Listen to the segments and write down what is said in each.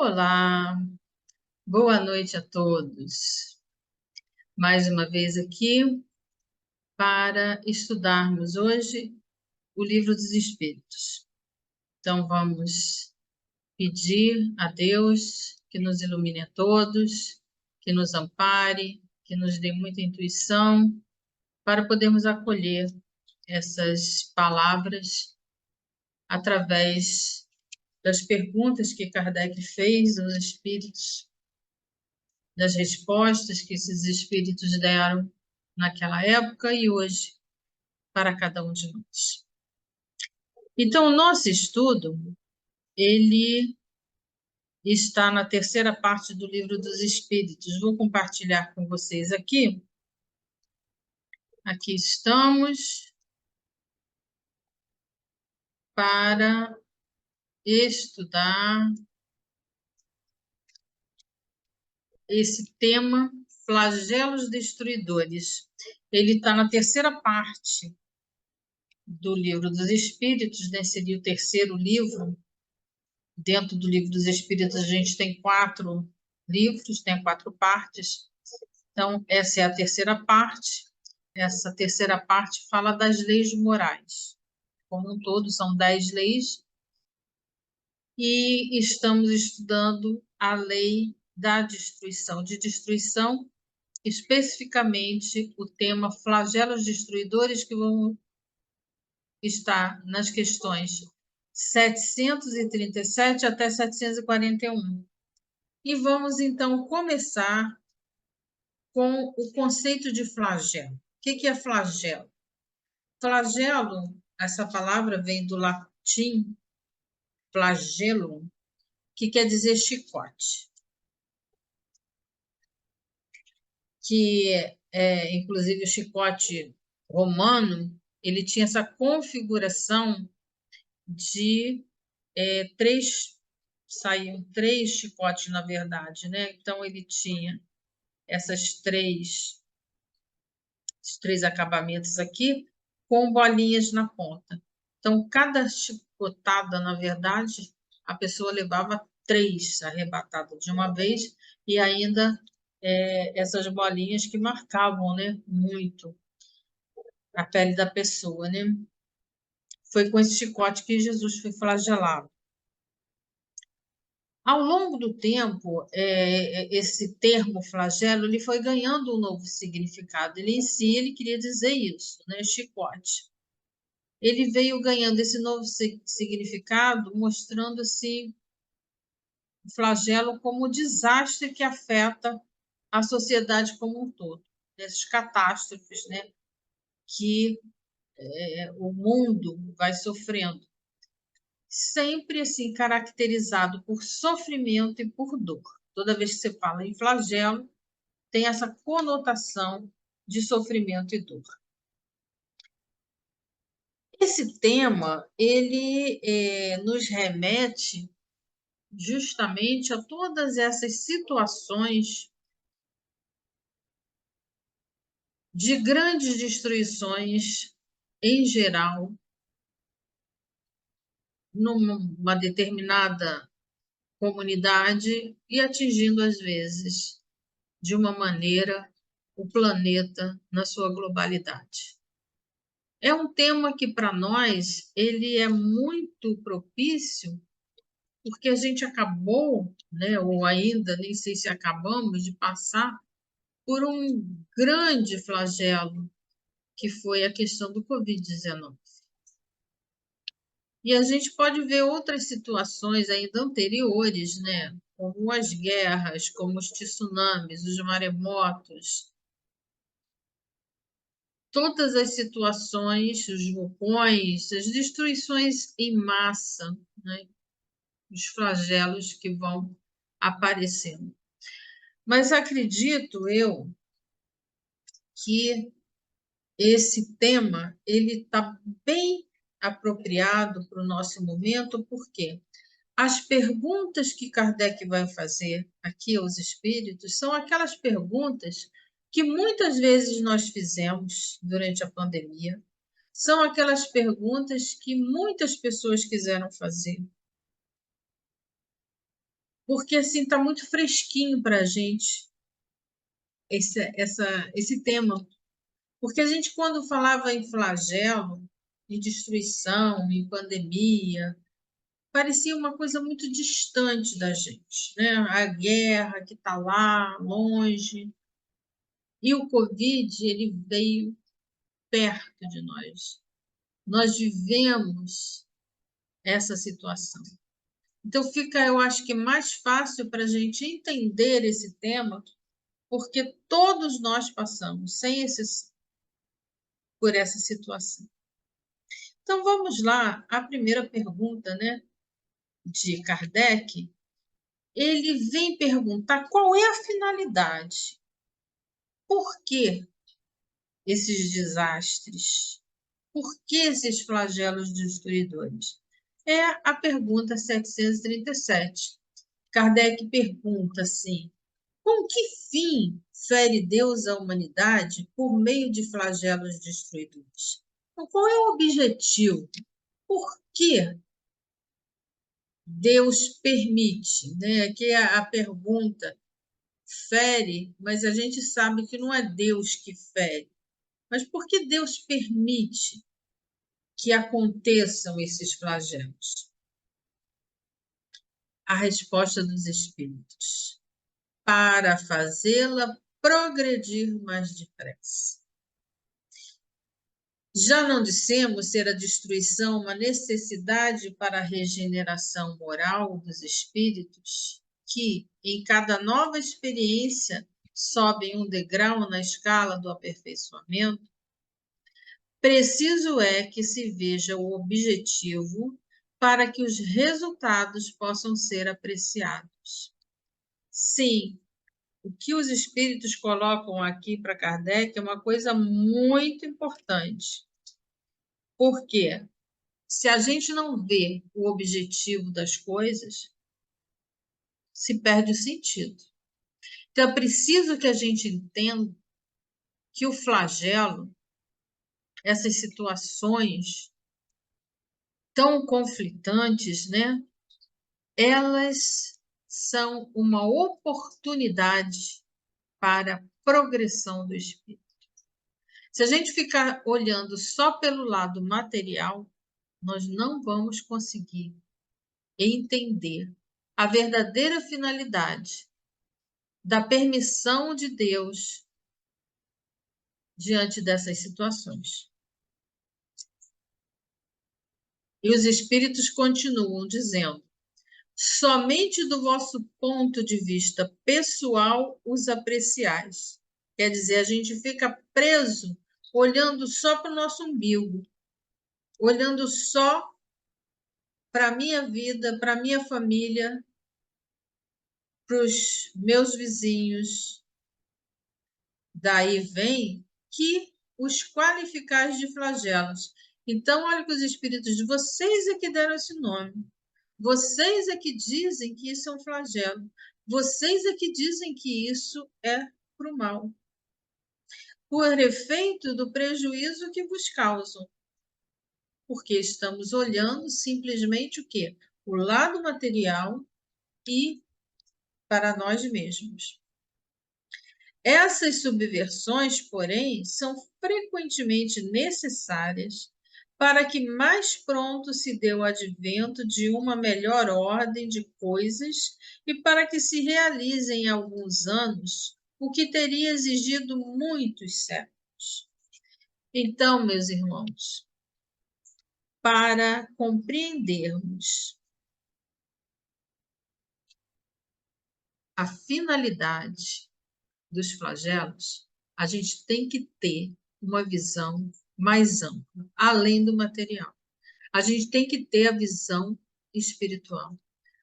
Olá, boa noite a todos. Mais uma vez aqui para estudarmos hoje o Livro dos Espíritos. Então vamos pedir a Deus que nos ilumine a todos, que nos ampare, que nos dê muita intuição para podermos acolher essas palavras através das perguntas que Kardec fez aos espíritos, das respostas que esses espíritos deram naquela época e hoje para cada um de nós. Então, o nosso estudo, ele está na terceira parte do Livro dos Espíritos. Vou compartilhar com vocês aqui. Aqui estamos para estudar esse tema, flagelos destruidores. Ele está na terceira parte do Livro dos Espíritos, né? Seria o terceiro livro. Dentro do Livro dos Espíritos, a gente tem 4 livros, tem 4 partes. Então, essa é a terceira parte. Essa terceira parte fala das leis morais. Como um todo, são 10 leis. E estamos estudando a lei da destruição. De destruição, especificamente o tema flagelos destruidores, que vão estar nas questões 737 até 741. E vamos, então, começar com o conceito de flagelo. O que é flagelo? Flagelo, essa palavra vem do latim flagellum, que quer dizer chicote. Inclusive, o chicote romano, ele tinha essa configuração de 3, saíam 3 chicotes, na verdade, né? Então, ele tinha esses três acabamentos aqui, com bolinhas na ponta. Então, cada chicotada, na verdade, a pessoa levava 3 arrebatadas de uma vez, e ainda essas bolinhas que marcavam, né, muito a pele da pessoa, né? Foi com esse chicote que Jesus foi flagelado. Ao longo do tempo, esse termo flagelo ele foi ganhando um novo significado. Ele em si ele queria dizer isso, né? Chicote. Ele veio ganhando esse novo significado, mostrando assim o flagelo como o desastre que afeta a sociedade como um todo, essas catástrofes, né? Que o mundo vai sofrendo, sempre assim caracterizado por sofrimento e por dor. Toda vez que você fala em flagelo, tem essa conotação de sofrimento e dor. Esse tema, ele nos remete justamente a todas essas situações de grandes destruições, em geral, numa determinada comunidade e atingindo, às vezes, de uma maneira, o planeta na sua globalidade. É um tema que, para nós, ele é muito propício, porque a gente acabou, né, ou ainda, nem sei se acabamos, de passar por um grande flagelo, que foi a questão do Covid-19. E a gente pode ver outras situações ainda anteriores, né, como as guerras, como os tsunamis, os maremotos, todas as situações, os vulcões, as destruições em massa, né, os flagelos que vão aparecendo. Mas acredito eu que esse tema ele está bem apropriado para o nosso momento, porque as perguntas que Kardec vai fazer aqui aos espíritos são aquelas perguntas que muitas vezes nós fizemos durante a pandemia, são aquelas perguntas que muitas pessoas quiseram fazer. porque assim está muito fresquinho para a gente esse tema. Porque a gente, quando falava em flagelo, em destruição, em pandemia, parecia uma coisa muito distante da gente, né? A guerra que está lá, longe. E o Covid, ele veio perto de nós. Nós vivemos essa situação. Então, fica, eu acho que mais fácil para a gente entender esse tema, porque todos nós passamos, sem exceção, por essa situação. Então, vamos lá. A primeira pergunta, né, de Kardec, ele vem perguntar qual é a finalidade. Por que esses desastres? Por que esses flagelos destruidores? É a pergunta 737. Kardec pergunta assim: com que fim fere Deus a humanidade por meio de flagelos destruidores? Então, qual é o objetivo? Por que Deus permite? Né? Aqui é a pergunta fere, mas a gente sabe que não é Deus que fere. Mas por que Deus permite que aconteçam esses flagelos? A resposta dos espíritos: para fazê-la progredir mais depressa. Já não dissemos ser a destruição uma necessidade para a regeneração moral dos espíritos, que, em cada nova experiência, sobem um degrau na escala do aperfeiçoamento? Preciso é que se veja o objetivo para que os resultados possam ser apreciados. Sim, o que os espíritos colocam aqui para Kardec é uma coisa muito importante. Por quê? Se a gente não vê o objetivo das coisas, se perde o sentido. Então, é preciso que a gente entenda que o flagelo, essas situações tão conflitantes, né? Elas são uma oportunidade para a progressão do espírito. Se a gente ficar olhando só pelo lado material, nós não vamos conseguir entender a verdadeira finalidade da permissão de Deus diante dessas situações. E os espíritos continuam dizendo: somente do vosso ponto de vista pessoal os apreciais. Quer dizer, a gente fica preso olhando só para o nosso umbigo, olhando só para a minha vida, para a minha família, para os meus vizinhos. Daí vem que os qualificais de flagelos. Então, olha que os espíritos de vocês é que deram esse nome. Vocês é que dizem que isso é um flagelo. Vocês é que dizem que isso é para o mal. Por efeito do prejuízo que vos causam. Porque estamos olhando simplesmente o quê? O lado material e para nós mesmos. Essas subversões, porém, são frequentemente necessárias para que mais pronto se dê o advento de uma melhor ordem de coisas e para que se realize em alguns anos o que teria exigido muitos séculos. Então, meus irmãos, para compreendermos a finalidade dos flagelos, a gente tem que ter uma visão mais ampla, além do material. A gente tem que ter a visão espiritual.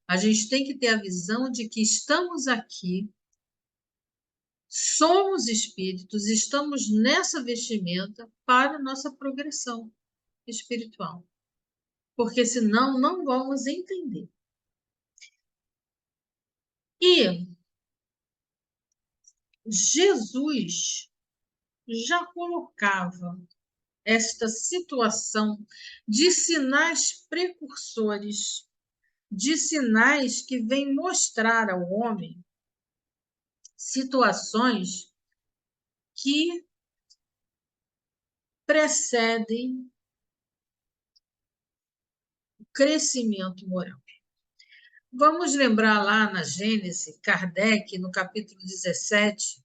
A gente tem que ter a visão de que estamos aqui, somos espíritos, estamos nessa vestimenta para a nossa progressão espiritual. Porque senão não vamos entender. E Jesus já colocava esta situação de sinais precursores de sinais que vêm mostrar ao homem situações que precedem o crescimento moral. Vamos lembrar lá na Gênesis, Kardec, no capítulo 17,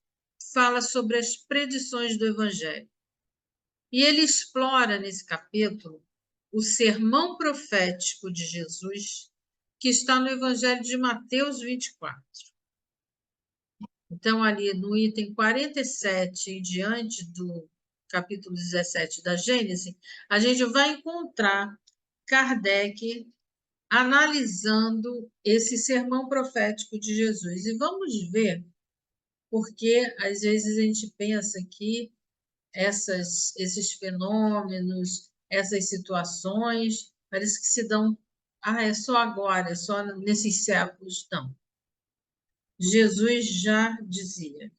fala sobre as predições do Evangelho. E ele explora nesse capítulo o sermão profético de Jesus, que está no Evangelho de Mateus 24. Então, ali no item 47 e diante do capítulo 17 da Gênesis, a gente vai encontrar Kardec analisando esse sermão profético de Jesus. E vamos ver, porque às vezes a gente pensa que esses fenômenos, essas situações, parece que se dão, é só agora, é só nesses séculos. Não. Jesus já dizia.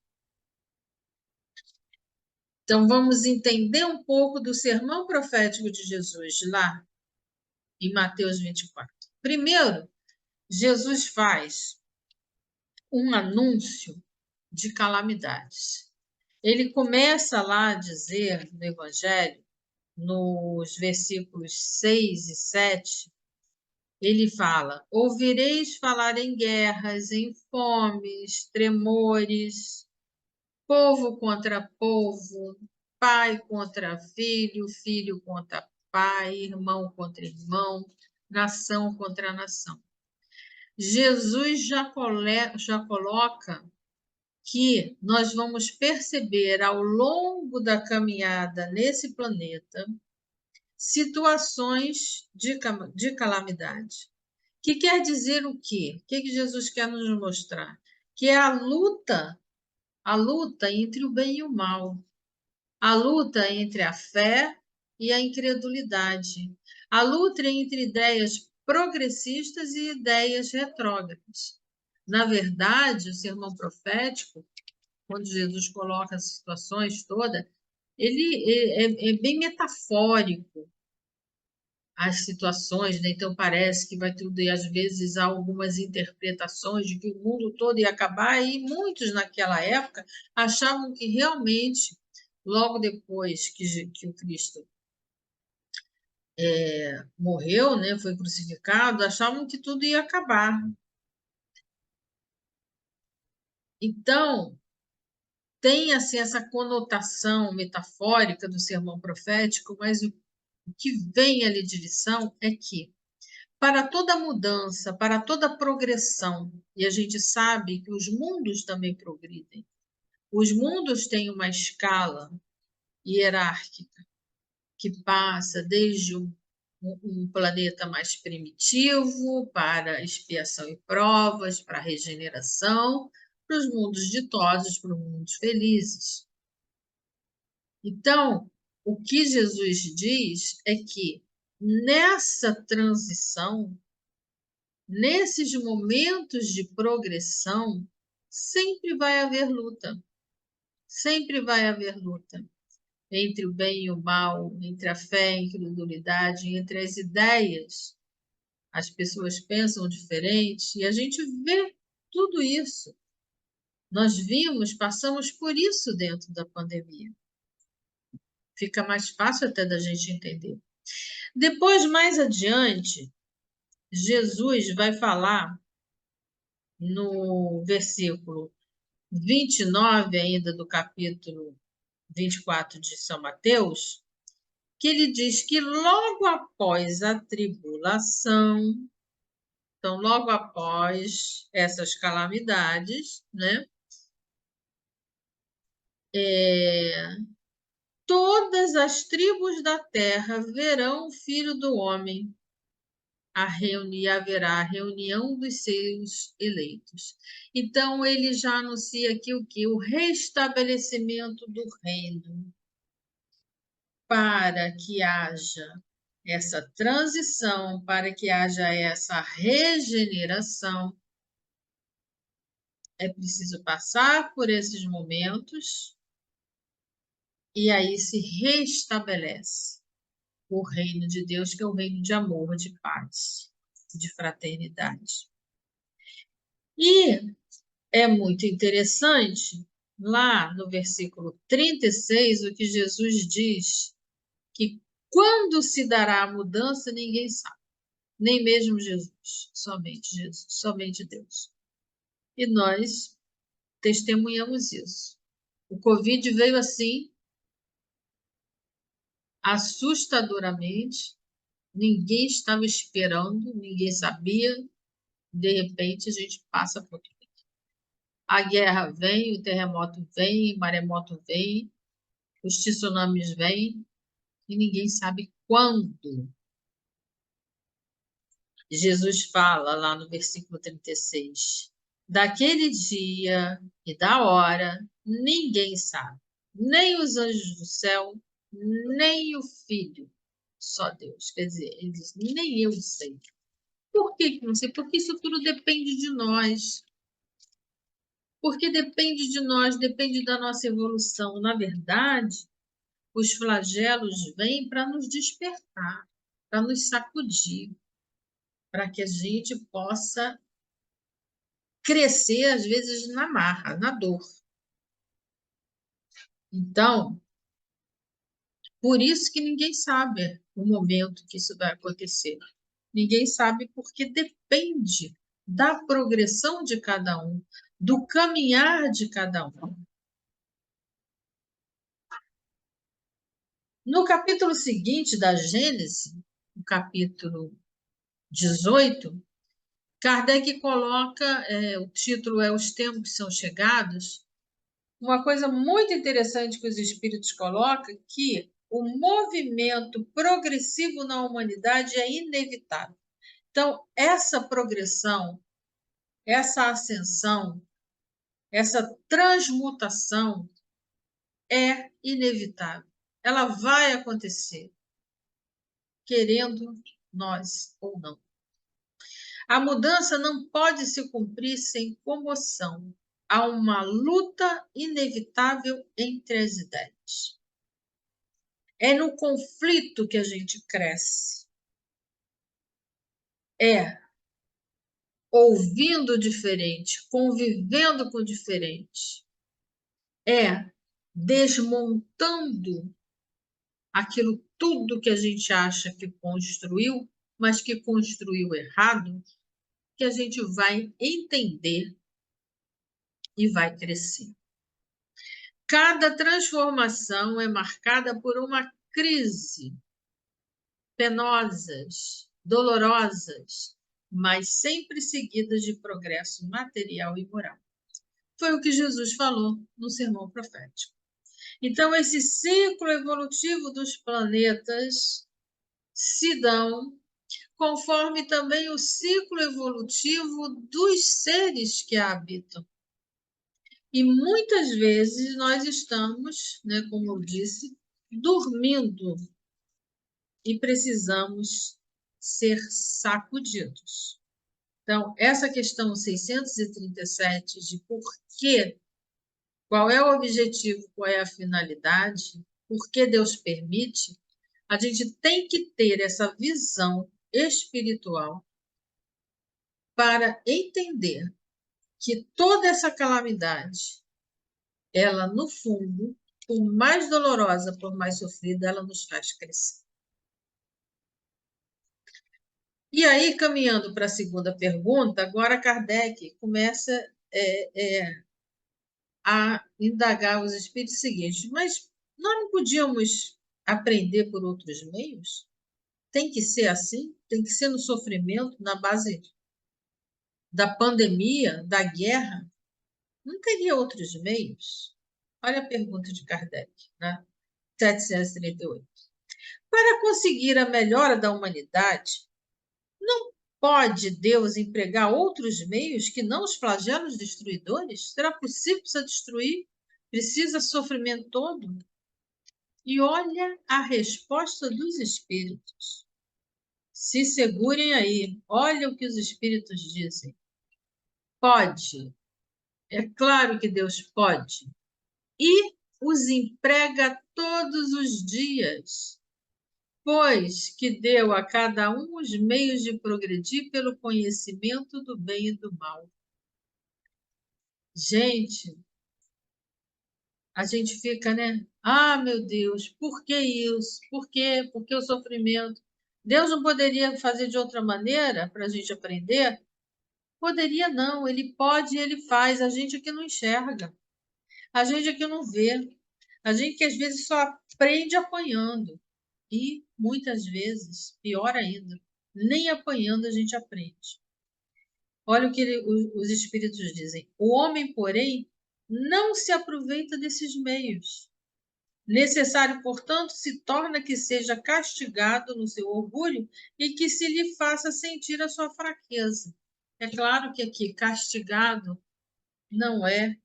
Então, vamos entender um pouco do sermão profético de Jesus lá em Mateus 24. Primeiro, Jesus faz um anúncio de calamidades. Ele começa lá a dizer no Evangelho, nos versículos 6 e 7, ele fala: ouvireis falar em guerras, em fomes, tremores, povo contra povo, pai contra filho, filho contra pai, irmão contra irmão, nação contra nação. Jesus já coloca que nós vamos perceber ao longo da caminhada nesse planeta situações de calamidade. Que quer dizer o quê? O que Jesus quer nos mostrar? Que é a luta entre o bem e o mal, a luta entre a fé e a incredulidade, a luta entre ideias progressistas e ideias retrógradas. Na verdade, o sermão profético, quando Jesus coloca as situações todas, ele é bem metafórico as situações, né? Então parece que vai tudo, e às vezes há algumas interpretações de que o mundo todo ia acabar, e muitos naquela época achavam que realmente, logo depois que o Cristo morreu, né, foi crucificado, achavam que tudo ia acabar. Então, tem assim essa conotação metafórica do sermão profético, mas o que vem ali de lição é que para toda mudança, para toda progressão, e a gente sabe que os mundos também progridem, os mundos têm uma escala hierárquica que passa desde um planeta mais primitivo para expiação e provas, para regeneração, para os mundos ditosos, para os mundos felizes. Então, o que Jesus diz é que nessa transição, nesses momentos de progressão, sempre vai haver luta. Sempre vai haver luta entre o bem e o mal, entre a fé e a incredulidade, entre as ideias. As pessoas pensam diferente e a gente vê tudo isso. Nós vimos, passamos por isso dentro da pandemia. Fica mais fácil até da gente entender. Depois, mais adiante, Jesus vai falar no versículo 29 ainda do capítulo 24 de São Mateus, que ele diz que logo após a tribulação, então logo após essas calamidades, né, todas as tribos da terra verão o Filho do Homem haverá a reunião dos seus eleitos. Então, ele já anuncia aqui o que? O restabelecimento do reino, para que haja essa transição, para que haja essa regeneração, é preciso passar por esses momentos e aí se restabelece o reino de Deus, que é o reino de amor, de paz. de fraternidade. E é muito interessante, lá no versículo 36, o que Jesus diz, que quando se dará a mudança, ninguém sabe, nem mesmo Jesus, somente Deus. E nós testemunhamos isso. O Covid veio assim, assustadoramente, ninguém estava esperando, ninguém sabia, de repente a gente passa por tudo. A guerra vem, o terremoto vem, o maremoto vem, os tsunamis vêm, e ninguém sabe quando. Jesus fala lá no versículo 36, daquele dia e da hora, ninguém sabe, nem os anjos do céu, nem o Filho, só Deus. Quer dizer, ele diz, nem eu sei. Por que não sei? Porque isso tudo depende de nós. Porque depende de nós, depende da nossa evolução. Na verdade, os flagelos vêm para nos despertar, para nos sacudir, para que a gente possa crescer, às vezes, na marra, na dor. Então, por isso que ninguém sabe o momento que isso vai acontecer. Ninguém sabe porque depende da progressão de cada um, do caminhar de cada um. No capítulo seguinte da Gênesis, o capítulo 18, Kardec coloca, o título é Os Tempos São Chegados, uma coisa muito interessante que os espíritos colocam, que o movimento progressivo na humanidade é inevitável. Então, essa progressão, essa ascensão, essa transmutação é inevitável. Ela vai acontecer, querendo nós ou não. A mudança não pode se cumprir sem comoção. Há uma luta inevitável entre as ideias. É no conflito que a gente cresce. É ouvindo diferente, convivendo com diferente. É desmontando aquilo tudo que a gente acha que construiu, mas que construiu errado, que a gente vai entender e vai crescer. Cada transformação é marcada por uma crise, penosas, dolorosas, mas sempre seguidas de progresso material e moral. Foi o que Jesus falou no sermão profético. Então, esse ciclo evolutivo dos planetas se dão conforme também o ciclo evolutivo dos seres que a habitam. E muitas vezes nós estamos, né, como eu disse, dormindo e precisamos ser sacudidos. Então, essa questão 637 de por quê, qual é o objetivo, qual é a finalidade, por que Deus permite, a gente tem que ter essa visão espiritual para entender que toda essa calamidade, ela, no fundo, por mais dolorosa, por mais sofrida, ela nos faz crescer. E aí, caminhando para a segunda pergunta, agora Kardec começa a indagar os espíritos seguintes, mas nós não podíamos aprender por outros meios? Tem que ser assim? Tem que ser no sofrimento, na base da pandemia, da guerra? Não teria outros meios? Olha a pergunta de Kardec, né? 738. Para conseguir a melhora da humanidade, não pode Deus empregar outros meios que não os flagelos destruidores? Será possível precisa destruir? Precisa sofrimento todo? E olha a resposta dos espíritos. Se segurem aí, olha o que os espíritos dizem. Pode, é claro que Deus pode. E os emprega todos os dias. pois que deu a cada um os meios de progredir pelo conhecimento do bem e do mal. Gente, a gente fica, né? Ah, meu Deus, por que isso? Por quê? Por que o sofrimento? Deus não poderia fazer de outra maneira para a gente aprender? Poderia não, ele pode e ele faz, a gente aqui não enxerga, a gente aqui não vê, a gente que às vezes só aprende apanhando e muitas vezes, pior ainda, nem apanhando a gente aprende. Olha o que os espíritos dizem. O homem, porém, não se aproveita desses meios. Necessário, portanto, se torna que seja castigado no seu orgulho e que se lhe faça sentir a sua fraqueza. É claro que aqui castigado não é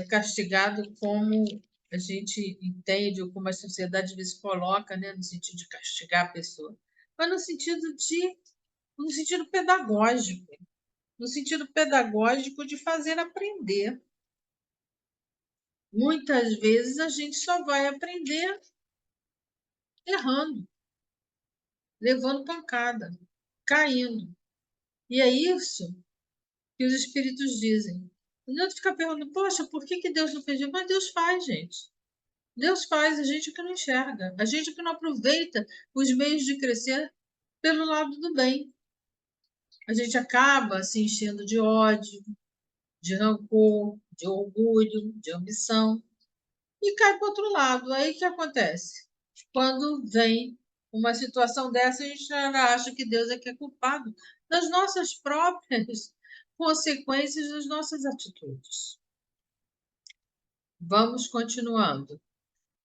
castigado como a gente entende, ou como a sociedade às vezes coloca, né, no sentido de castigar a pessoa, mas no sentido pedagógico, no sentido pedagógico de fazer aprender. Muitas vezes a gente só vai aprender errando, levando pancada, caindo. E é isso que os espíritos dizem. Não adianta ficar perguntando, poxa, por que Deus não fez isso? Mas Deus faz, gente. Deus faz, a gente que não enxerga, a gente que não aproveita os meios de crescer pelo lado do bem. A gente acaba se enchendo de ódio, de rancor, de orgulho, de ambição e cai para o outro lado. Aí o que acontece? Quando vem uma situação dessa, a gente já acha que Deus é que é culpado das nossas próprias consequências das nossas atitudes. Vamos continuando.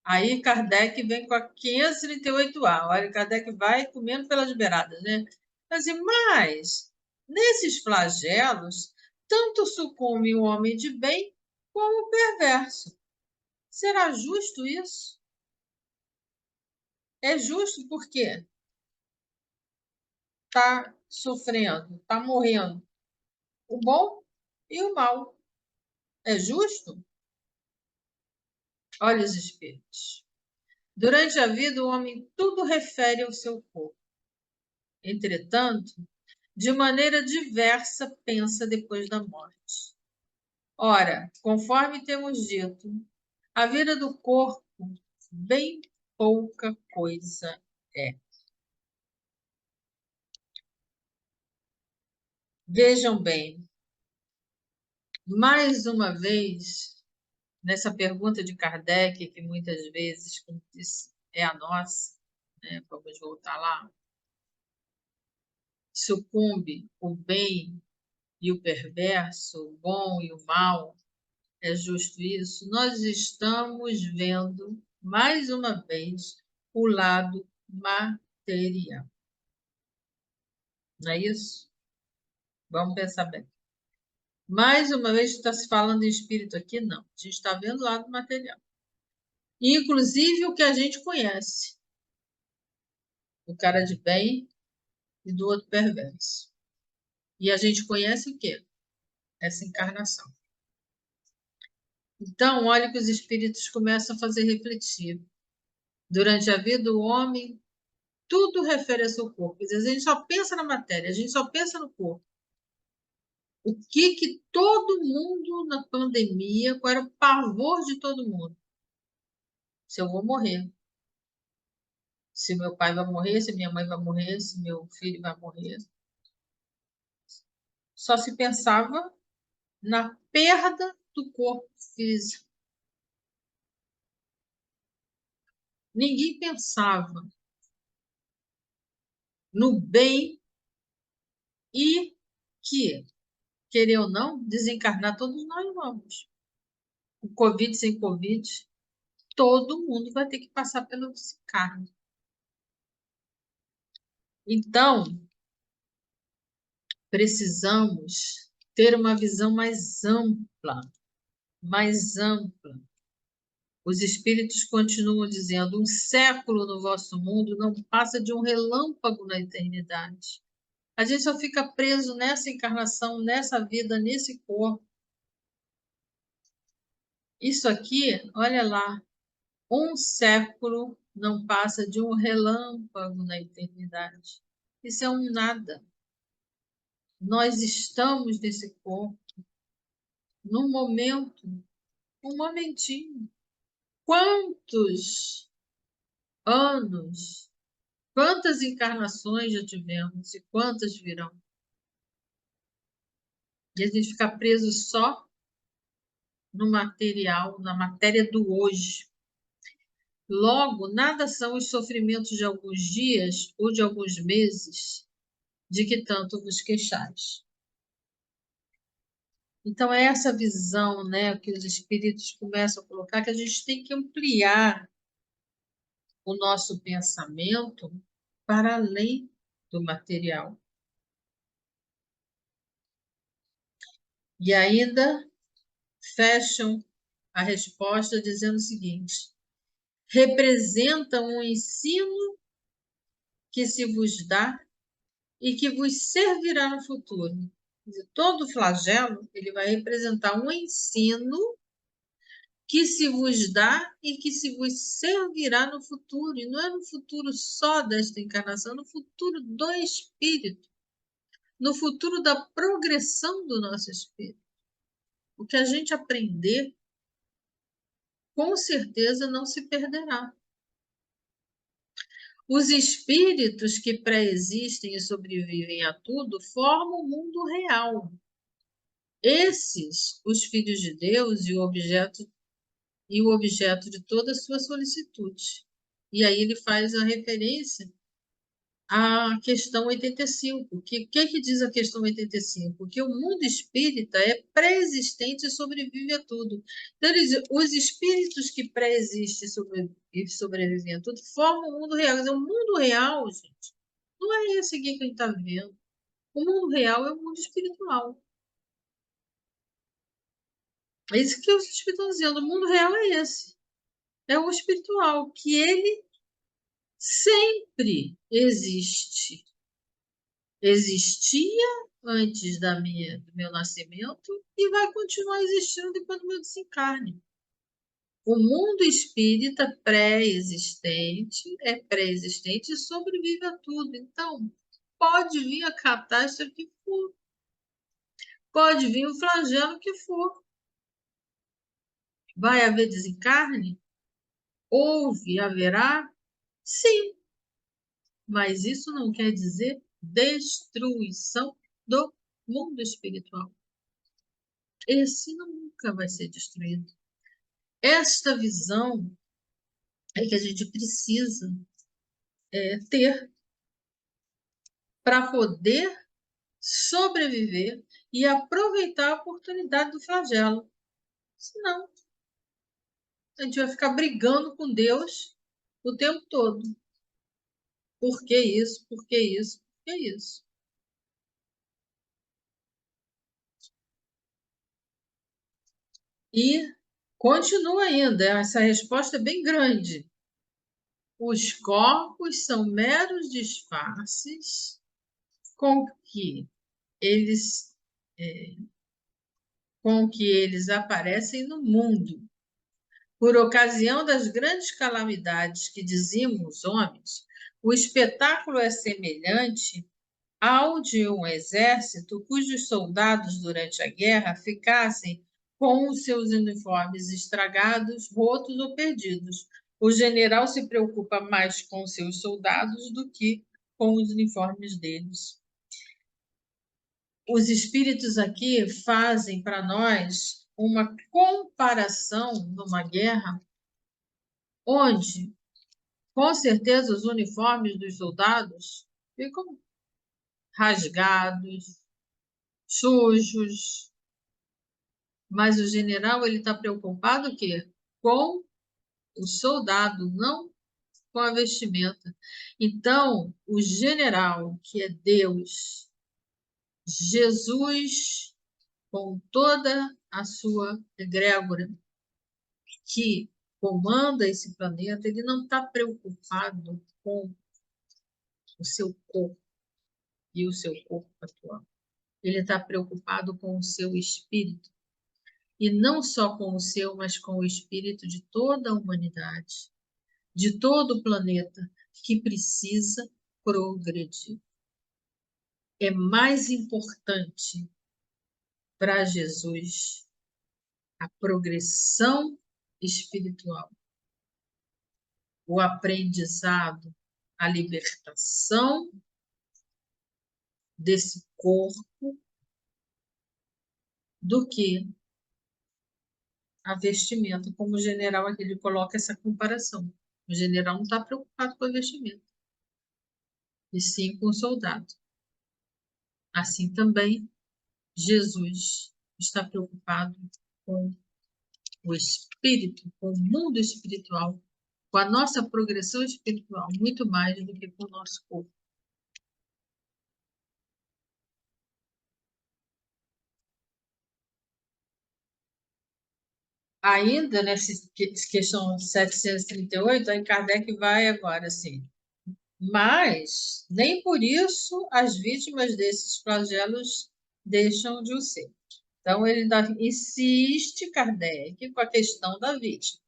Aí Kardec vem com a 538A. Olha, Kardec vai comendo pelas beiradas, né? Mas nesses flagelos, tanto sucumbe o homem de bem como o perverso. Será justo isso? É justo porque está sofrendo, está morrendo o bom e o mal. É justo? Olha os espíritos. Durante a vida, o homem tudo refere ao seu corpo. Entretanto, de maneira diversa pensa depois da morte. Ora, conforme temos dito, a vida do corpo bem pouca coisa é. Vejam bem, mais uma vez, nessa pergunta de Kardec, que muitas vezes, como disse, é a nossa, né? Vamos voltar lá, sucumbe o bem e o perverso, o bom e o mal. É justo isso? Nós estamos vendo, mais uma vez, o lado material. Não é isso? Vamos pensar bem. Mais uma vez, está se falando em espírito aqui? Não. A gente está vendo o lado material. Inclusive o que a gente conhece. O cara de bem e do outro perverso. E a gente conhece o quê? Essa encarnação. Então, olha que os espíritos começam a fazer refletir. Durante a vida, o homem tudo refere ao seu corpo. Quer dizer, a gente só pensa na matéria, a gente só pensa no corpo. O que todo mundo na pandemia, qual era o pavor de todo mundo? Se eu vou morrer. Se meu pai vai morrer, se minha mãe vai morrer, se meu filho vai morrer. Só se pensava na perda do corpo físico. Ninguém pensava no bem e que, querer ou não, desencarnar todos nós vamos. O Covid sem Covid, todo mundo vai ter que passar pelo desencarne. Então, precisamos ter uma visão mais ampla, mais ampla. Os espíritos continuam dizendo: um século no vosso mundo não passa de um relâmpago na eternidade. A gente só fica preso nessa encarnação, nessa vida, nesse corpo. Isso aqui, olha lá, um século não passa de um relâmpago na eternidade. Isso é um nada. Nós estamos nesse corpo, num momento, um momentinho. Quantos anos, quantas encarnações já tivemos e quantas virão? E a gente fica preso só no material, na matéria do hoje. Logo, nada são os sofrimentos de alguns dias ou de alguns meses de que tanto vos queixais. Então, é essa visão, né, que os espíritos começam a colocar, que a gente tem que ampliar o nosso pensamento para além do material. E ainda fecham a resposta dizendo o seguinte: representa um ensino que se vos dá e que vos servirá no futuro. Todo flagelo ele vai representar um ensino que se vos dá e que se vos servirá no futuro. E não é no futuro só desta encarnação, é no futuro do espírito, no futuro da progressão do nosso espírito. O que a gente aprender, com certeza não se perderá. Os espíritos que pré-existem e sobrevivem a tudo formam o mundo real. Esses, os filhos de Deus e o objeto de toda a sua solicitude. E aí ele faz a referência à questão 85. O que diz a questão 85? Que o mundo espírita é pré-existente e sobrevive a tudo. Então, ele diz, os espíritos que pré-existem e sobrevivem a tudo formam o mundo real. Quer dizer, o mundo real, gente, não é esse aqui que a gente está vendo. O mundo real é o mundo espiritual. É isso que os espíritos estão dizendo. O mundo real é esse. É o espiritual, que ele sempre existe. Existia antes do meu nascimento e vai continuar existindo depois do meu desencarne. O mundo espírita pré-existente é pré-existente e sobrevive a tudo. Então, pode vir a catástrofe que for, pode vir o flagelo que for. Vai haver desencarne? Houve, haverá? Sim, mas isso não quer dizer destruição do mundo espiritual. Esse nunca vai ser destruído. Esta visão é que a gente precisa ter para poder sobreviver e aproveitar a oportunidade do flagelo. Senão, a gente vai ficar brigando com Deus o tempo todo. Por que isso? Por que isso? Por que isso? E continua ainda, essa resposta é bem grande. Os corpos são meros disfarces com que eles, com que eles aparecem no mundo. Por ocasião das grandes calamidades que dizimos os homens, o espetáculo é semelhante ao de um exército cujos soldados, durante a guerra, ficassem com os seus uniformes estragados, rotos ou perdidos. O general se preocupa mais com seus soldados do que com os uniformes deles. Os espíritos aqui fazem para nós uma comparação numa guerra onde, com certeza, os uniformes dos soldados ficam rasgados, sujos, mas o general ele está preocupado o quê? Com o soldado, não com a vestimenta. Então, o general, que é Deus, Jesus, com toda a sua egrégora, que comanda esse planeta, ele não está preocupado com o seu corpo e o seu corpo atual. Ele está preocupado com o seu espírito. E não só com o seu, mas com o espírito de toda a humanidade. de todo o planeta que precisa progredir. É mais importante para Jesus a progressão espiritual, o aprendizado, a libertação desse corpo, do que a vestimenta, como o general aqui ele coloca essa comparação. O general não está preocupado com a vestimenta, e sim com o soldado. Assim também, Jesus está preocupado com o espírito, com o mundo espiritual, com a nossa progressão espiritual, muito mais do que com o nosso corpo. Ainda nessa questão 738, aí Kardec vai agora assim. Mas nem por isso as vítimas desses flagelos deixam de o ser. Então, ele ainda insiste, Kardec, com a questão da vítima.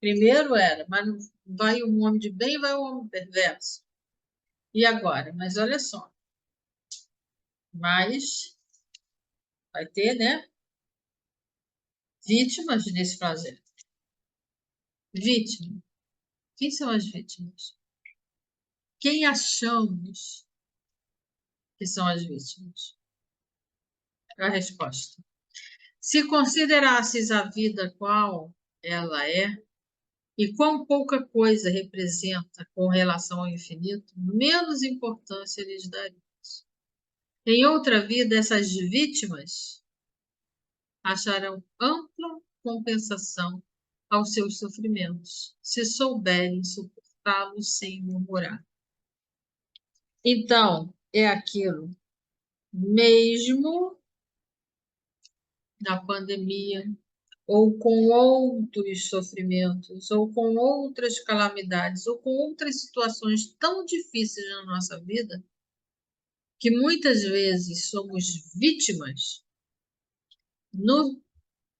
Primeiro era, mas não vai um homem de bem, vai um homem perverso. E agora? Mas olha só. Mas vai ter, né? Vítimas nesse flagelo. Vítima. Quem são as vítimas? Quem achamos que são as vítimas? A resposta. Se considerasses a vida qual ela é, e quão pouca coisa representa com relação ao infinito, menos importância lhes daríamos. Em outra vida, essas vítimas acharão ampla compensação aos seus sofrimentos, se souberem suportá-los sem murmurar. Então, é aquilo, mesmo na pandemia, ou com outros sofrimentos, ou com outras calamidades, ou com outras situações tão difíceis na nossa vida, que muitas vezes somos vítimas,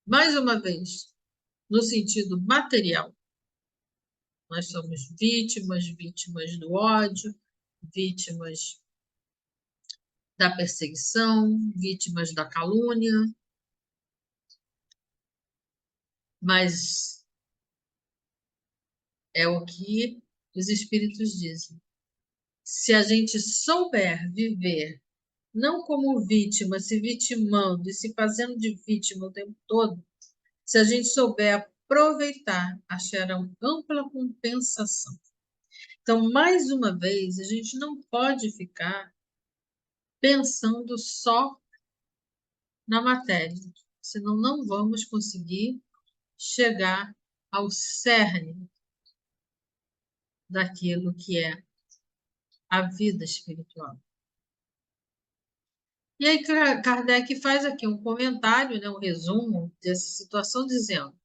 mais uma vez, no sentido material. Nós somos vítimas, vítimas do ódio, vítimas da perseguição, vítimas da calúnia, mas é o que os espíritos dizem. Se a gente souber viver não como vítima, se vitimando e se fazendo de vítima o tempo todo, se a gente souber aproveitar, acharão ampla compensação. Então, mais uma vez, a gente não pode ficar pensando só na matéria, senão não vamos conseguir chegar ao cerne daquilo que é a vida espiritual. E aí Kardec faz aqui um comentário, né, um resumo dessa situação, dizendo: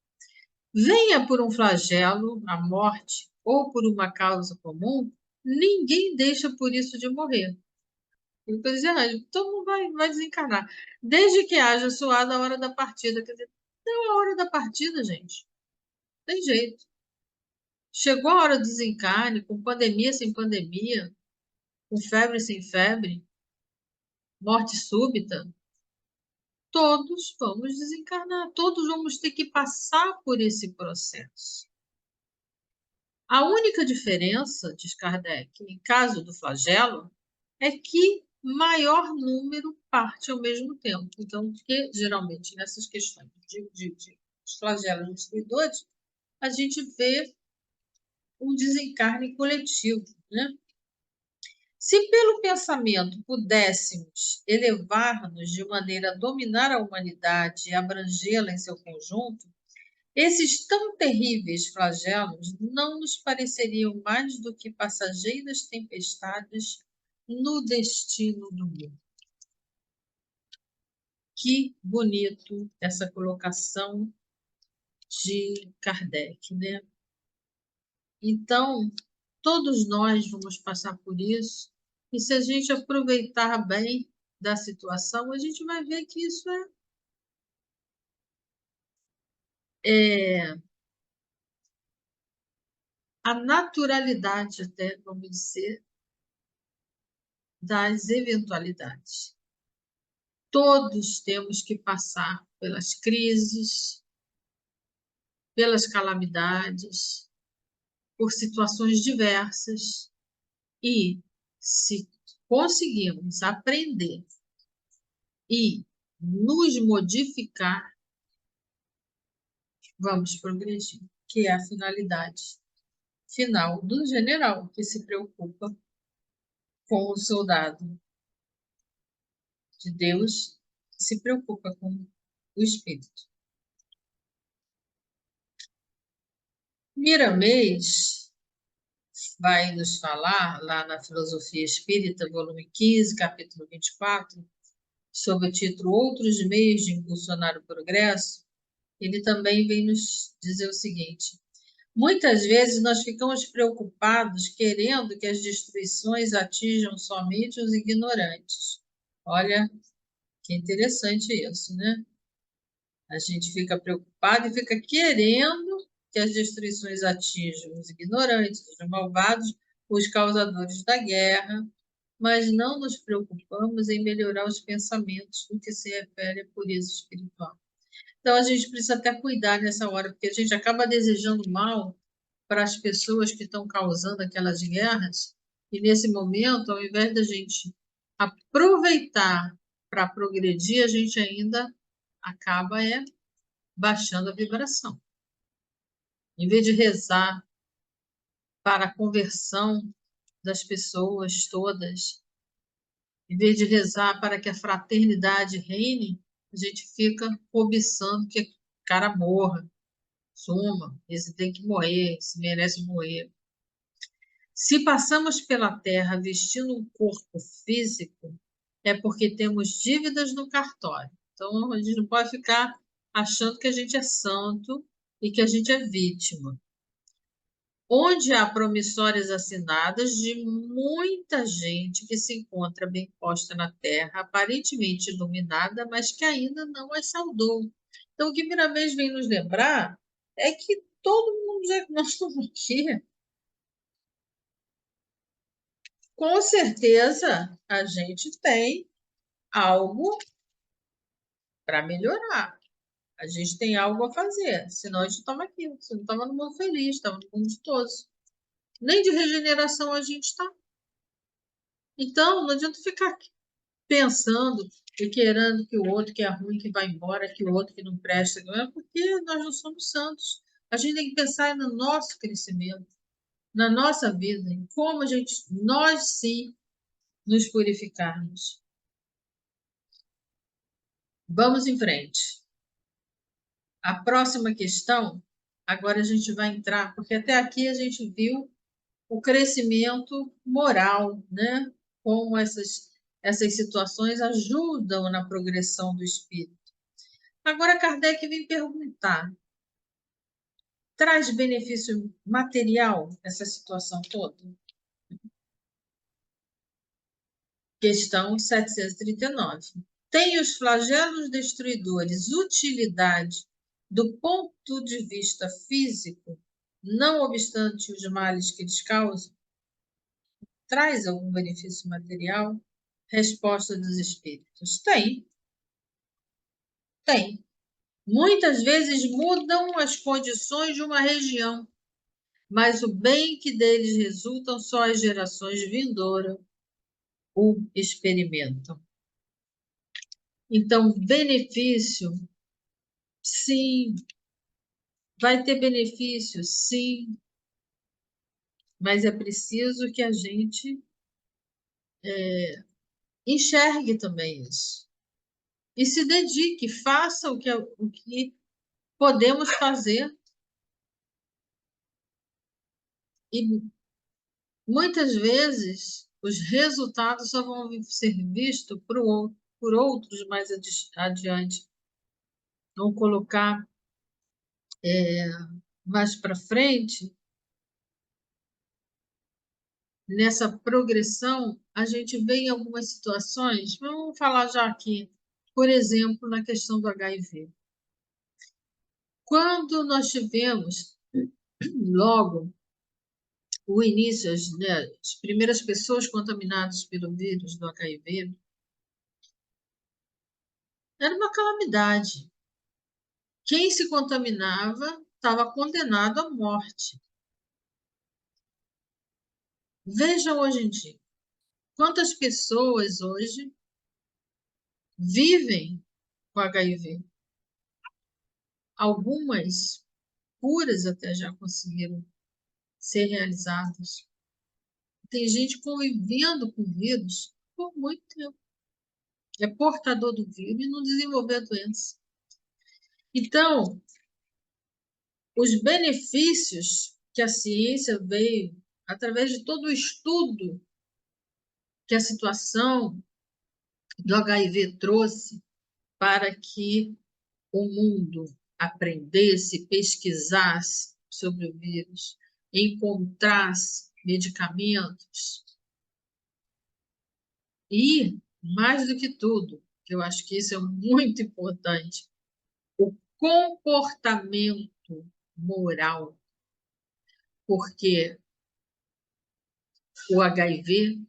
venha por um flagelo, a morte, ou por uma causa comum, ninguém deixa por isso de morrer. Ele está dizendo, todo mundo vai desencarnar. Desde que haja soado a hora da partida. Quer dizer, deu a hora da partida, gente. Tem jeito. Chegou a hora do desencarne, com pandemia sem pandemia, com febre sem febre, morte súbita. Todos vamos desencarnar, todos vamos ter que passar por esse processo. A única diferença, diz Kardec, em caso do flagelo, é que maior número parte ao mesmo tempo. Então, porque geralmente nessas questões de flagelos destruidores, a gente vê um desencarne coletivo, né? Se pelo pensamento pudéssemos elevar-nos de maneira a dominar a humanidade e abrangê-la em seu conjunto, esses tão terríveis flagelos não nos pareceriam mais do que passageiras tempestades no destino do mundo. Que bonito essa colocação de Kardec, né? Então, todos nós vamos passar por isso, e se a gente aproveitar bem da situação, a gente vai ver que isso é a naturalidade até, vamos dizer, das eventualidades. Todos temos que passar pelas crises, pelas calamidades, por situações diversas, e se conseguirmos aprender e nos modificar, vamos progredir, que é a finalidade final do general, que se preocupa com o soldado de Deus, que se preocupa com o espírito. Miramês vai nos falar, lá na Filosofia Espírita, volume 15, capítulo 24, sob o título Outros Meios de Impulsionar o Progresso. Ele também vem nos dizer o seguinte: muitas vezes nós ficamos preocupados querendo que as destruições atinjam somente os ignorantes. Olha, que interessante isso, né? A gente fica preocupado e fica querendo que as destruições atinjam os ignorantes, os malvados, os causadores da guerra, mas não nos preocupamos em melhorar os pensamentos no que se refere à pureza espiritual. Então, a gente precisa até cuidar nessa hora, porque a gente acaba desejando mal para as pessoas que estão causando aquelas guerras, e nesse momento, ao invés da gente aproveitar para progredir, a gente ainda acaba baixando a vibração. Em vez de rezar para a conversão das pessoas todas, em vez de rezar para que a fraternidade reine, a gente fica cobiçando que o cara morra, suma, esse tem que morrer, esse merece morrer. Se passamos pela Terra vestindo um corpo físico, é porque temos dívidas no cartório. Então, a gente não pode ficar achando que a gente é santo e que a gente é vítima. Onde há promissórias assinadas de muita gente que se encontra bem posta na Terra, aparentemente iluminada, mas que ainda não as saudou. Então, o que Miramês vem nos lembrar é que todo mundo, já que nós estamos aqui, com certeza a gente tem algo para melhorar. A gente tem algo a fazer, senão a gente estava aqui, você não estava no mundo feliz, estava no mundo de todos. Nem de regeneração a gente está. Então, não adianta ficar pensando e querendo que o outro que é ruim, que vai embora, que o outro que não presta, não é porque nós não somos santos. A gente tem que pensar no nosso crescimento, na nossa vida, em como a gente, nós sim, nos purificarmos. Vamos em frente. A próxima questão, agora a gente vai entrar, porque até aqui a gente viu o crescimento moral, né? Como essas situações ajudam na progressão do espírito. Agora, Kardec vem perguntar: traz benefício material essa situação toda? Questão 739. Tem os flagelos destruidores utilidade do ponto de vista físico, não obstante os males que eles causam? Traz algum benefício material? Resposta dos espíritos: tem, tem. Muitas vezes mudam as condições de uma região, mas o bem que deles resultam só as gerações vindouras o experimentam. Então, benefício, sim. Vai ter benefício, sim. Mas é preciso que a gente enxergue também isso. E se dedique, faça o que podemos fazer. E muitas vezes os resultados só vão ser vistos por outros mais adiante. Vão colocar mais para frente, nessa progressão, a gente vê em algumas situações, vamos falar já aqui, por exemplo, na questão do HIV. Quando nós tivemos, logo o início, né, as primeiras pessoas contaminadas pelo vírus do HIV, era uma calamidade. Quem se contaminava estava condenado à morte. Vejam hoje em dia, quantas pessoas hoje vivem com HIV. Algumas curas até já conseguiram ser realizadas. Tem gente convivendo com o vírus por muito tempo. É portador do vírus e não desenvolveu a doença. Então, os benefícios que a ciência veio, através de todo o estudo que a situação do HIV trouxe para que o mundo aprendesse, pesquisasse sobre o vírus, encontrasse medicamentos e, mais do que tudo, que eu acho que isso é muito importante, o comportamento moral, porque o HIV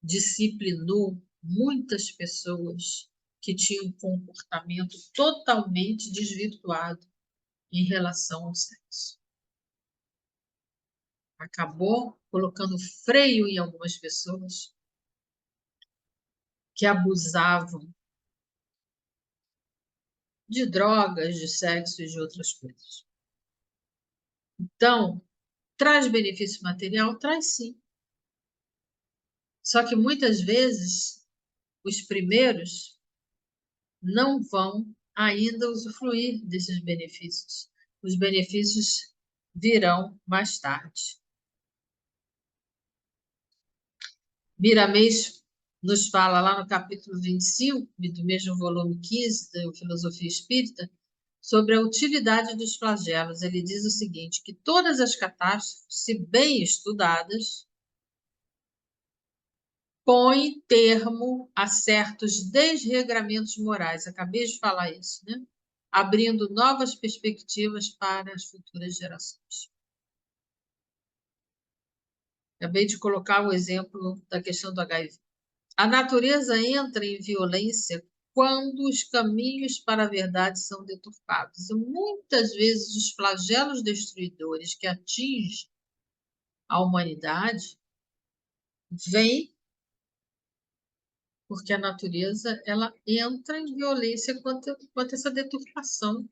disciplinou muitas pessoas que tinham um comportamento totalmente desvirtuado em relação ao sexo. Acabou colocando freio em algumas pessoas que abusavam de drogas, de sexo e de outras coisas. Então, traz benefício material? Traz sim. Só que muitas vezes os primeiros não vão ainda usufruir desses benefícios. Os benefícios virão mais tarde. Miramês nos fala lá no capítulo 25, do mesmo volume 15 da Filosofia Espírita, sobre a utilidade dos flagelos. Ele diz o seguinte, que todas as catástrofes, se bem estudadas, põem termo a certos desregramentos morais. Acabei de falar isso, né? Abrindo novas perspectivas para as futuras gerações. Acabei de colocar o exemplo da questão do HIV. A natureza entra em violência quando os caminhos para a verdade são deturpados. E muitas vezes os flagelos destruidores que atingem a humanidade vêm porque a natureza ela entra em violência quanto essa deturpação.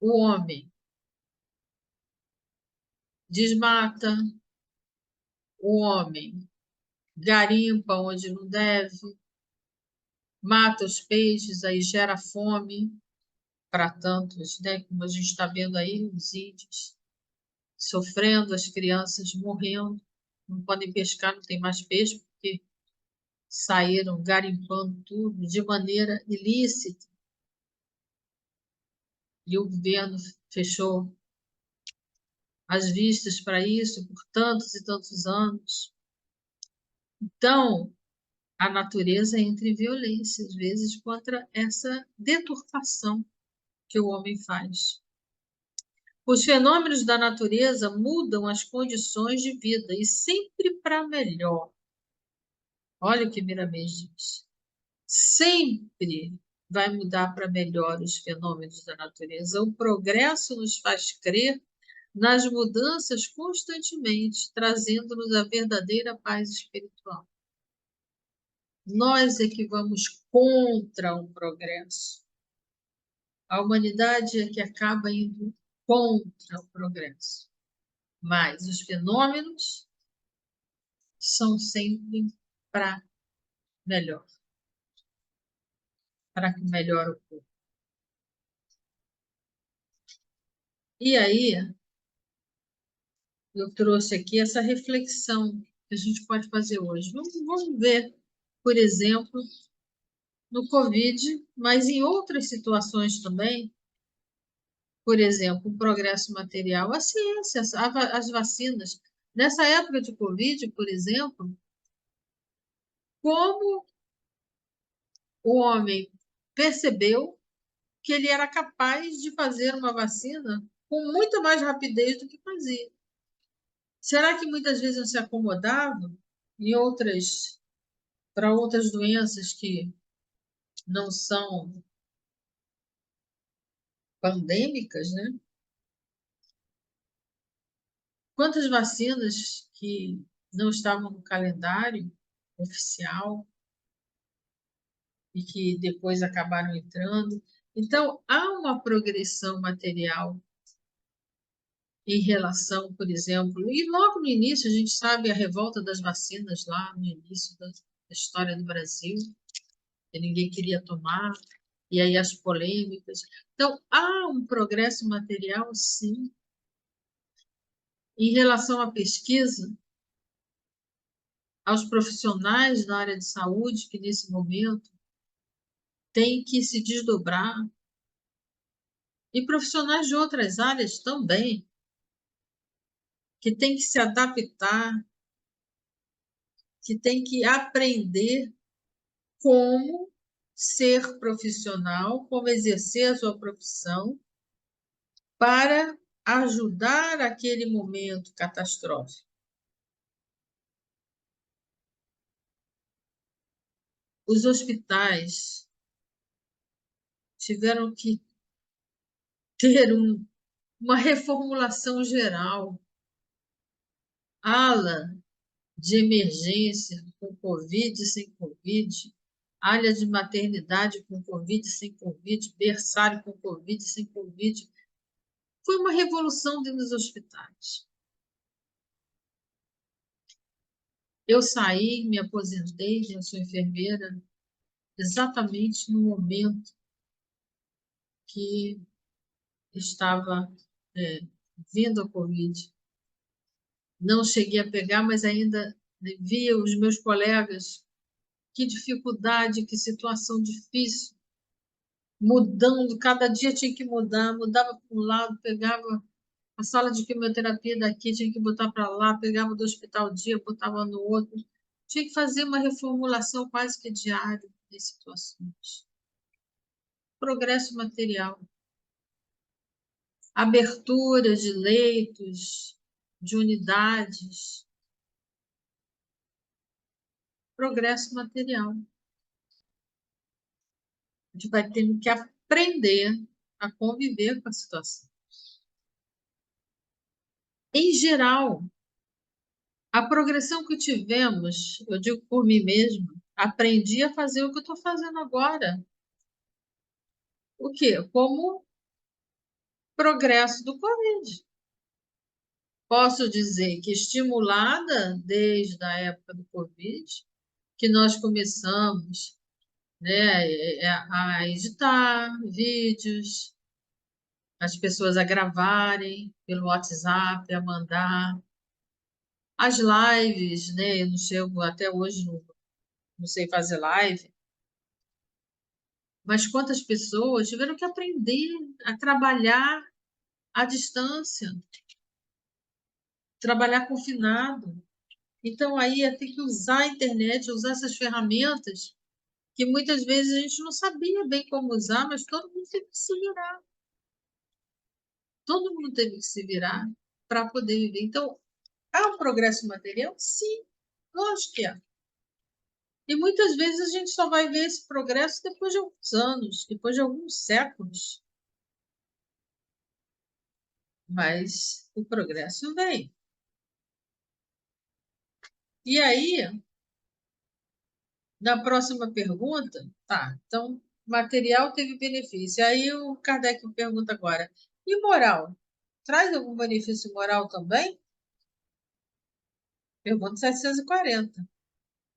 O homem desmata, o homem garimpa onde não deve, mata os peixes, aí gera fome para tantos, né? Como a gente está vendo aí, os índios sofrendo, as crianças morrendo, não podem pescar, não tem mais peixe, porque saíram garimpando tudo de maneira ilícita. E o governo fechou as vistas para isso por tantos e tantos anos. Então, a natureza entra em violência, às vezes, contra essa deturpação que o homem faz. Os fenômenos da natureza mudam as condições de vida e sempre para melhor. Olha o que Miramês diz. Sempre vai mudar para melhor os fenômenos da natureza. O progresso nos faz crer nas mudanças constantemente, trazendo-nos a verdadeira paz espiritual. Nós é que vamos contra o progresso. A humanidade é que acaba indo contra o progresso. Mas os fenômenos são sempre para melhor, para que melhore o corpo. E aí, eu trouxe aqui essa reflexão que a gente pode fazer hoje. Vamos ver, por exemplo, no Covid, mas em outras situações também, por exemplo, o progresso material, a ciência, as vacinas. Nessa época de Covid, por exemplo, como o homem percebeu que ele era capaz de fazer uma vacina com muita mais rapidez do que fazia. Será que muitas vezes não se acomodavam para outras doenças que não são pandêmicas, né? Quantas vacinas que não estavam no calendário oficial e que depois acabaram entrando. Então, há uma progressão material em relação, por exemplo, e logo no início, a gente sabe a revolta das vacinas lá no início da história do Brasil, que ninguém queria tomar, e aí as polêmicas. Então, há um progresso material, sim. Em relação à pesquisa, aos profissionais da área de saúde, que nesse momento têm que se desdobrar, e profissionais de outras áreas também, que têm que se adaptar, que têm que aprender como ser profissional, como exercer a sua profissão para ajudar aquele momento catastrófico. Os hospitais tiveram que ter uma reformulação geral, ala de emergência com Covid e sem Covid, área de maternidade com Covid e sem Covid, berçário com Covid e sem Covid. Foi uma revolução dentro dos hospitais. Eu saí, me aposentei, já sou enfermeira, exatamente no momento que estava vindo a Covid. Não cheguei a pegar, mas ainda via os meus colegas, que dificuldade, que situação difícil, mudando, cada dia tinha que mudar, mudava para um lado, pegava a sala de quimioterapia daqui, tinha que botar para lá, pegava do hospital dia, botava no outro. Tinha que fazer uma reformulação quase que diária de situações. Progresso material. Abertura de leitos, de unidades. Progresso material. A gente vai ter que aprender a conviver com a situação. Em geral, a progressão que tivemos, eu digo por mim mesma, aprendi a fazer o que eu estou fazendo agora. O quê? Como progresso do Covid. Posso dizer que estimulada desde a época do Covid, que nós começamos, né, a editar vídeos, as pessoas a gravarem pelo WhatsApp, a mandar. As lives, né, eu não chego até hoje, não sei fazer live, mas quantas pessoas tiveram que aprender a trabalhar à distância, trabalhar confinado. Então, aí é ter que usar a internet, usar essas ferramentas que muitas vezes a gente não sabia bem como usar, mas todo mundo teve que se virar. Todo mundo teve que se virar para poder viver. Então, há um progresso material? Sim, lógico que há. E muitas vezes a gente só vai ver esse progresso depois de alguns anos, depois de alguns séculos. Mas o progresso vem. E aí, na próxima pergunta, tá, então, material teve benefício. Aí o Kardec pergunta agora, e moral? Traz algum benefício moral também? Pergunta 740.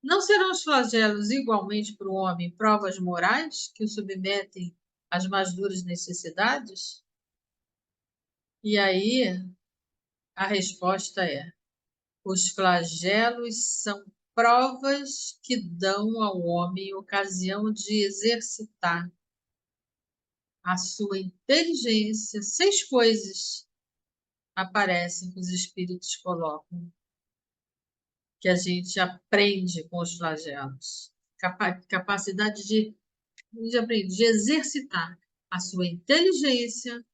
Não serão os flagelos igualmente para o homem provas morais que o submetem às mais duras necessidades? E aí a resposta é: os flagelos são provas que dão ao homem ocasião de exercitar a sua inteligência. 6 coisas aparecem que os espíritos colocam, que a gente aprende com os flagelos. Capacidade de exercitar a sua inteligência,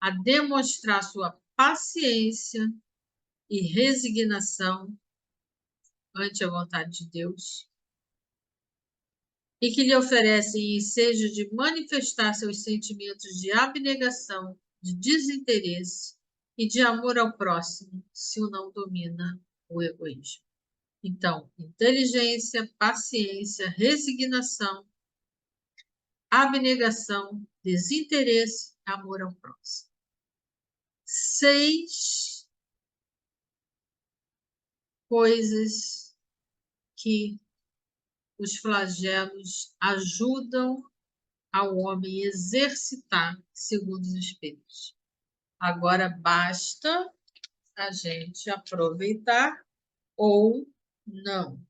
a demonstrar sua paciência, e resignação ante a vontade de Deus, e que lhe oferecem ensejo de manifestar seus sentimentos de abnegação, de desinteresse e de amor ao próximo, se o não domina o egoísmo. Então, inteligência, paciência, resignação, abnegação, desinteresse, amor ao próximo. 6 coisas que os flagelos ajudam ao homem exercitar, segundo os Espíritos. Agora basta a gente aproveitar ou não.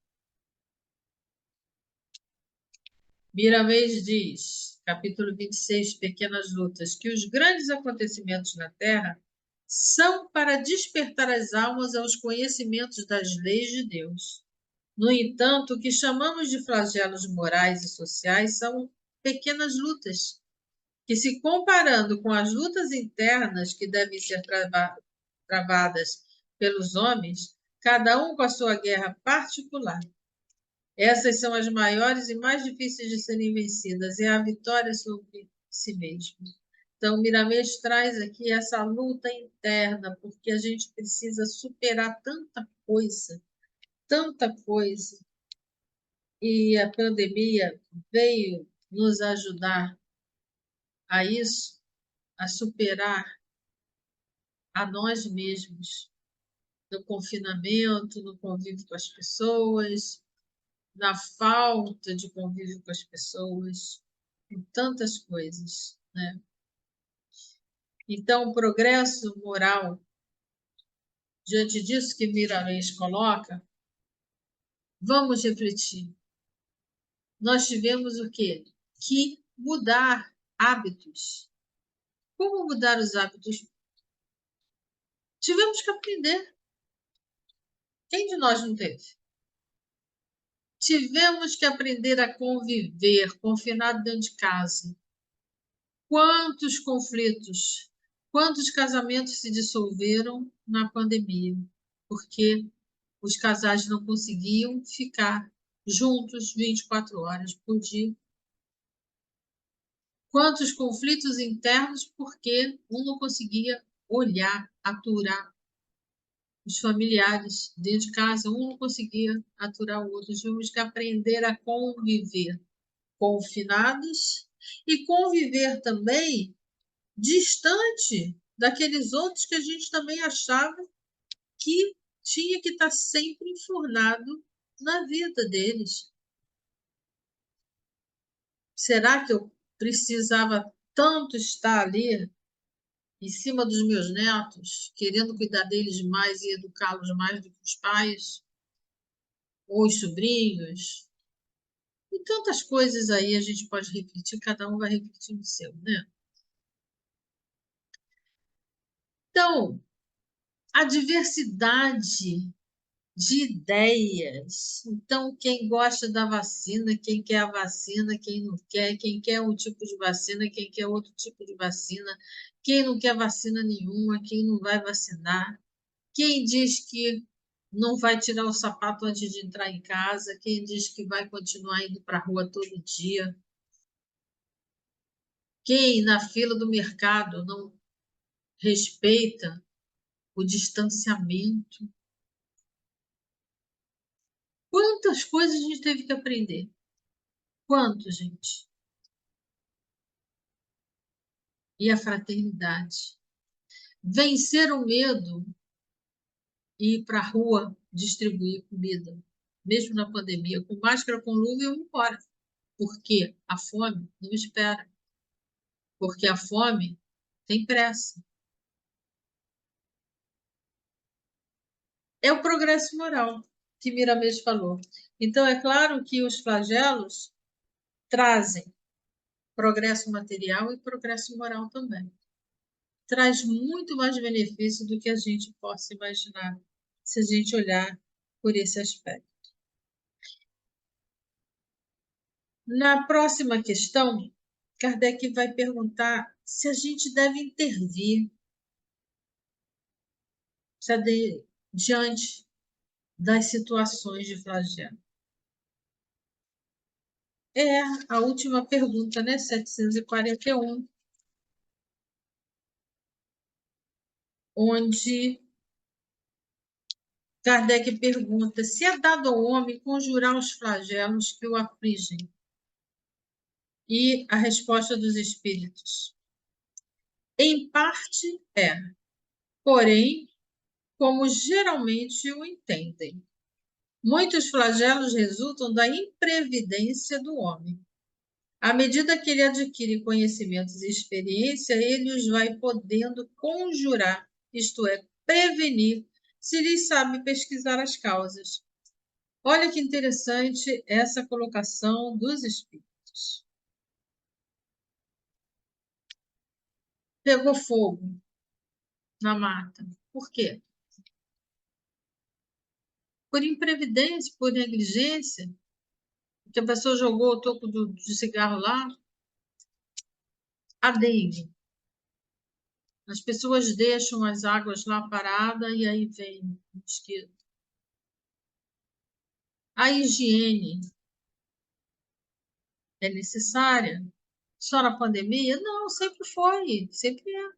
Miramês diz, capítulo 26, Pequenas Lutas, que os grandes acontecimentos na Terra são para despertar as almas aos conhecimentos das leis de Deus. No entanto, o que chamamos de flagelos morais e sociais são pequenas lutas, que, se comparando com as lutas internas que devem ser travadas pelos homens, cada um com a sua guerra particular. Essas são as maiores e mais difíceis de serem vencidas, é a vitória sobre si mesmo. Então, Miramês traz aqui essa luta interna, porque a gente precisa superar tanta coisa. E a pandemia veio nos ajudar a isso, a superar a nós mesmos, no confinamento, no convívio com as pessoas, na falta de convívio com as pessoas, em tantas coisas, né? Então, o progresso moral, diante disso que Miramês coloca, vamos refletir. Nós tivemos o quê? Que mudar hábitos. Como mudar os hábitos? Tivemos que aprender. Quem de nós não teve? Tivemos que aprender a conviver, confinado dentro de casa. Quantos conflitos, quantos casamentos se dissolveram na pandemia, porque os casais não conseguiam ficar juntos 24 horas por dia. Quantos conflitos internos, porque um não conseguia olhar, aturar os familiares dentro de casa, um não conseguia aturar o outro. Tivemos que aprender a conviver confinados e conviver também distante daqueles outros que a gente também achava que tinha que estar sempre enfurnado na vida deles. Será que eu precisava tanto estar ali em cima dos meus netos, querendo cuidar deles mais e educá-los mais do que os pais, ou os sobrinhos? E tantas coisas aí a gente pode refletir, cada um vai refletir no seu, né? Então, a diversidade de ideias. Então, quem gosta da vacina, quem quer a vacina, quem não quer, quem quer um tipo de vacina, quem quer outro tipo de vacina, quem não quer vacina nenhuma, quem não vai vacinar, quem diz que não vai tirar o sapato antes de entrar em casa, quem diz que vai continuar indo para a rua todo dia, quem na fila do mercado não respeita o distanciamento. Quantas coisas a gente teve que aprender? Quanto, gente? E a fraternidade. Vencer o medo e ir para a rua distribuir comida, mesmo na pandemia, com máscara, com luva, eu vou embora. Porque a fome não espera. Porque a fome tem pressa. É o progresso moral que Miramês falou. Então, é claro que os flagelos trazem progresso material e progresso moral também. Traz muito mais benefício do que a gente possa imaginar, se a gente olhar por esse aspecto. Na próxima questão, Kardec vai perguntar se a gente deve intervir, diante das situações de flagelo? É a última pergunta, né? 741, onde Kardec pergunta se é dado ao homem conjurar os flagelos que o afligem. E a resposta dos espíritos: em parte é, porém, como geralmente o entendem. Muitos flagelos resultam da imprevidência do homem. À medida que ele adquire conhecimentos e experiência, ele os vai podendo conjurar, isto é, prevenir, se lhe sabe pesquisar as causas. Olha que interessante essa colocação dos espíritos. Pegou fogo na mata. Por quê? Por imprevidência, por negligência, porque a pessoa jogou o toco de cigarro lá. A dengue. As pessoas deixam as águas lá paradas e aí vem o mosquito. A higiene é necessária? Só na pandemia? Não, sempre foi, sempre é.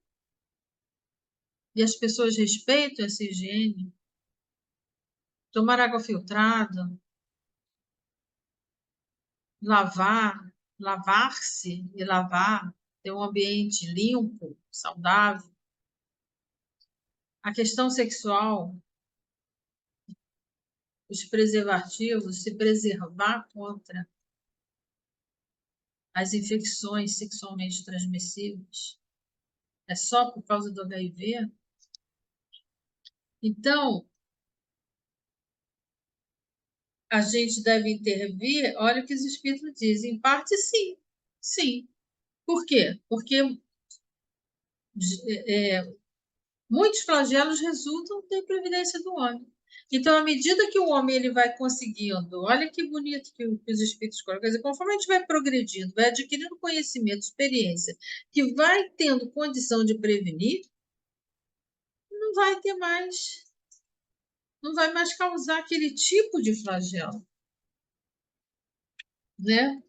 E as pessoas respeitam essa higiene. Tomar água filtrada, lavar-se e lavar, ter um ambiente limpo, saudável. A questão sexual, os preservativos, se preservar contra as infecções sexualmente transmissíveis. É só por causa do HIV? Então, a gente deve intervir. Olha o que os espíritos dizem. Em parte, sim. Sim. Por quê? Porque muitos flagelos resultam da imprevidência do homem. Então, à medida que o homem ele vai conseguindo, olha que bonito que os espíritos colocam, conforme a gente vai progredindo, vai adquirindo conhecimento, experiência, que vai tendo condição de prevenir, não vai ter mais, não vai mais causar aquele tipo de flagelo, né?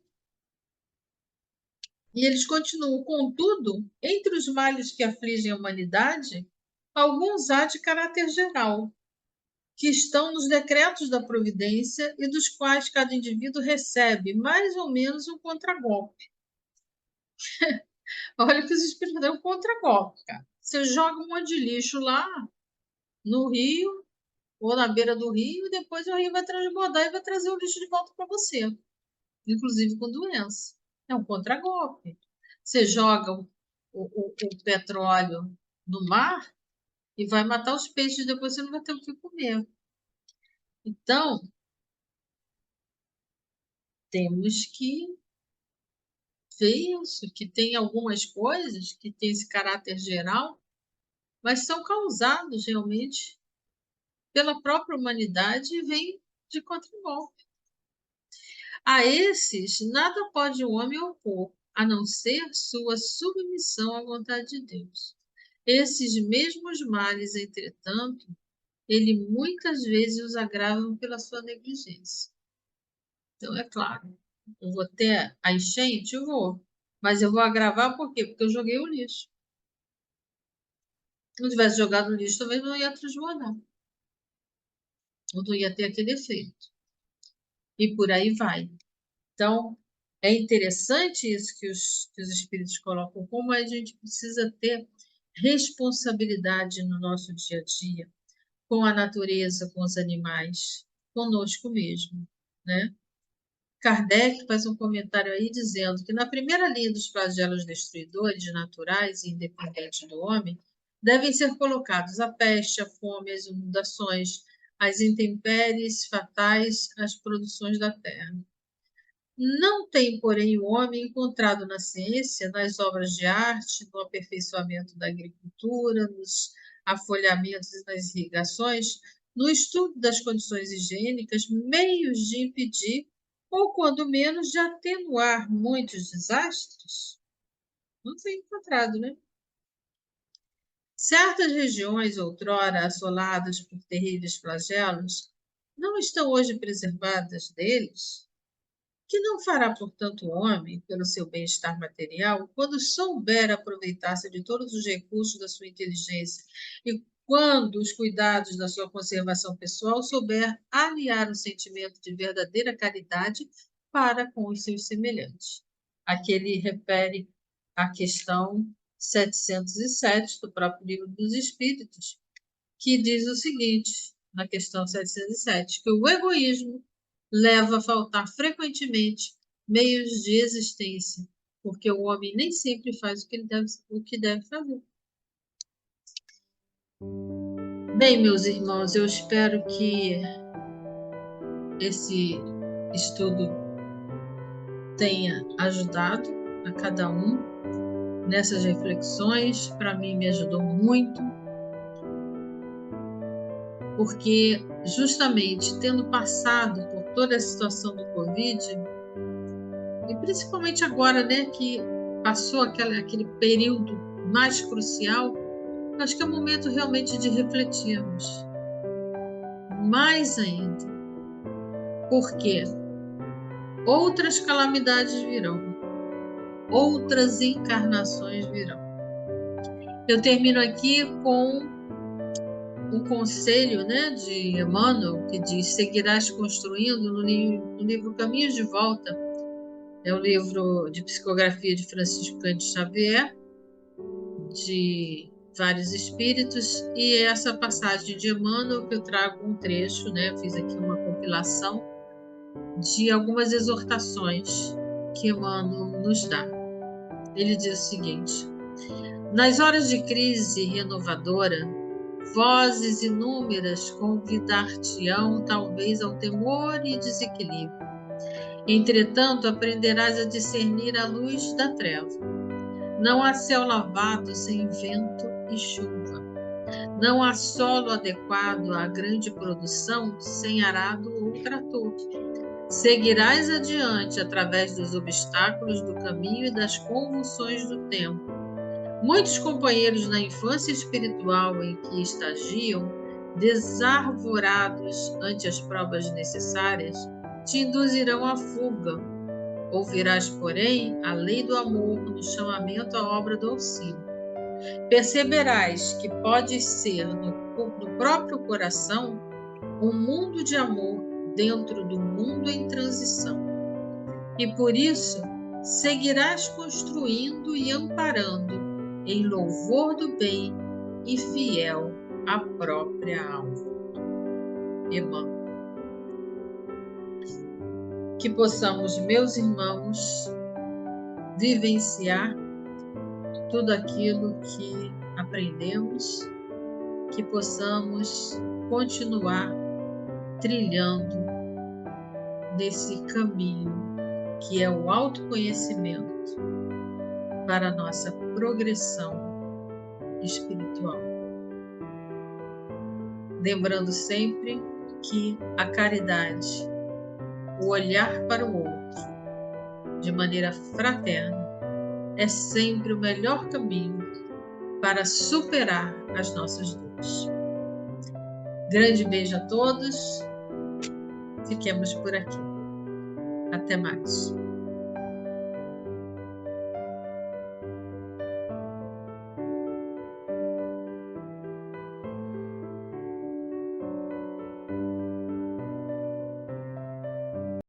E eles continuam, contudo, entre os males que afligem a humanidade, alguns há de caráter geral, que estão nos decretos da providência e dos quais cada indivíduo recebe mais ou menos um contragolpe. Olha que os espíritos dão um contragolpe, cara. Você joga um monte de lixo lá no rio ou na beira do rio e depois o rio vai transbordar e vai trazer o lixo de volta para você, inclusive com doença. É um contragolpe. Você joga o petróleo no mar e vai matar os peixes, depois você não vai ter o que comer. Então, temos que ver isso, que tem algumas coisas que têm esse caráter geral, mas são causados realmente pela própria humanidade e vêm de contragolpe. A esses, nada pode o homem opor, a não ser sua submissão à vontade de Deus. Esses mesmos males, entretanto, ele muitas vezes os agrava pela sua negligência. Então, é claro, eu vou ter a enchente? Eu vou. Mas eu vou agravar por quê? Porque eu joguei o lixo. Se não tivesse jogado o lixo, talvez não ia transbordar. Não ia ter aquele efeito. E por aí vai. Então, é interessante isso que os espíritos colocam, como a gente precisa ter responsabilidade no nosso dia a dia, com a natureza, com os animais, conosco mesmo, né? Kardec faz um comentário aí dizendo que na primeira linha dos flagelos destruidores naturais e independentes do homem devem ser colocados a peste, a fome, as inundações, as intempéries fatais às produções da terra. Não tem, porém, o homem encontrado na ciência, nas obras de arte, no aperfeiçoamento da agricultura, nos afolhamentos e nas irrigações, no estudo das condições higiênicas, meios de impedir, ou quando menos, de atenuar muitos desastres? Não tem encontrado, né? Certas regiões, outrora assoladas por terríveis flagelos, não estão hoje preservadas deles? Que não fará, portanto, o homem, pelo seu bem-estar material, quando souber aproveitar-se de todos os recursos da sua inteligência e quando os cuidados da sua conservação pessoal souber aliar um sentimento de verdadeira caridade para com os seus semelhantes. Aqui ele refere à questão 707 do próprio Livro dos Espíritos, que diz o seguinte, na questão 707, que o egoísmo leva a faltar frequentemente meios de existência, porque o homem nem sempre faz o que deve fazer. Bem, meus irmãos, eu espero que esse estudo tenha ajudado a cada um nessas reflexões. Para mim, me ajudou muito, porque justamente tendo passado por toda a situação do Covid, e principalmente agora, né, que passou aquele período mais crucial, acho que é o momento realmente de refletirmos. Mais ainda, porque outras calamidades virão, outras encarnações virão. Eu termino aqui com um conselho, né, de Emmanuel, que diz: seguirás construindo no livro Caminhos de Volta. É um livro de psicografia de Francisco Cândido Xavier, de vários espíritos, e essa passagem de Emmanuel que eu trago um trecho, né? Eu fiz aqui uma compilação de algumas exortações que Emmanuel nos dá. Ele diz o seguinte: nas horas de crise renovadora, vozes inúmeras convidar-te-ão talvez ao temor e desequilíbrio. Entretanto, aprenderás a discernir a luz da treva. Não há céu lavado sem vento e chuva. Não há solo adequado à grande produção sem arado ou trator. Seguirás adiante através dos obstáculos do caminho e das convulsões do tempo. Muitos companheiros na infância espiritual em que estagiam, desarvorados ante as provas necessárias, te induzirão à fuga. Ouvirás, porém, a lei do amor no chamamento à obra do auxílio. Perceberás que pode ser no próprio coração um mundo de amor dentro do mundo em transição. E por isso seguirás construindo e amparando em louvor do bem e fiel à própria alma. Emmanuel. Que possamos, meus irmãos, vivenciar tudo aquilo que aprendemos, que possamos continuar trilhando nesse caminho que é o autoconhecimento para a nossa progressão espiritual. Lembrando sempre que a caridade, o olhar para o outro de maneira fraterna, é sempre o melhor caminho para superar as nossas dores. Grande beijo a todos. Fiquemos por aqui. Até mais.